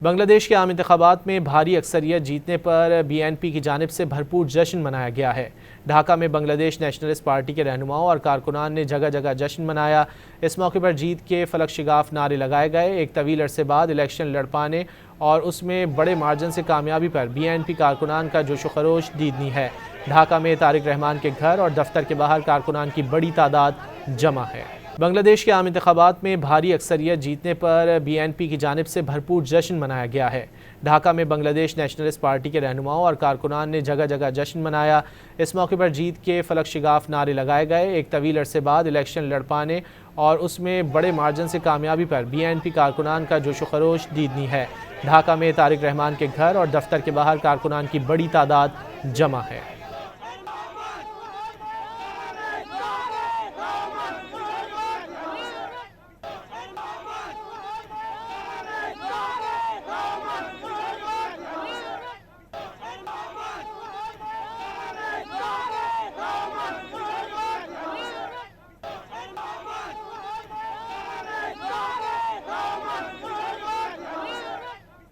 बांग्लादेश के आम इंतखाबात में भारी अक्सरियत जीतने पर बीएनपी की जानिब से भरपूर जश्न मनाया गया है। ढाका में बांग्लादेश नेशनलिस्ट पार्टी के रहनुमाओं और कारकुनान ने जगह जगह जश्न मनाया। इस मौके पर जीत के फलक शिगाफ नारे लगाए गए। एक तवील अरसे बाद इलेक्शन लड़ पाने और उसमें बड़े मार्जिन से कामयाबी पर बीएनपी कारकुनान का जोशो खरोश दीदनी है। ढाका में तारिक रहमान के घर और दफ्तर के बाहर कारकुनान की बड़ी तादाद जमा है। बांग्लादेश के आम इंतखाबात में भारी अक्सरियत जीतने पर बीएनपी की जानिब से भरपूर जश्न मनाया गया है। ढाका में बांग्लादेश नेशनलिस्ट पार्टी के रहनुमाओं और कारकुनान ने जगह जगह जश्न मनाया। इस मौके पर जीत के फलक शिगाफ नारे लगाए गए। एक तवील अरसे बाद इलेक्शन लड़ पाने और उसमें बड़े मार्जिन से कामयाबी पर बीएनपी कारकुनान का जोशो खरोश दीदनी है। ढाका में तारिक रहमान के घर और दफ्तर के बाहर कारकुनान की बड़ी तादाद जमा है।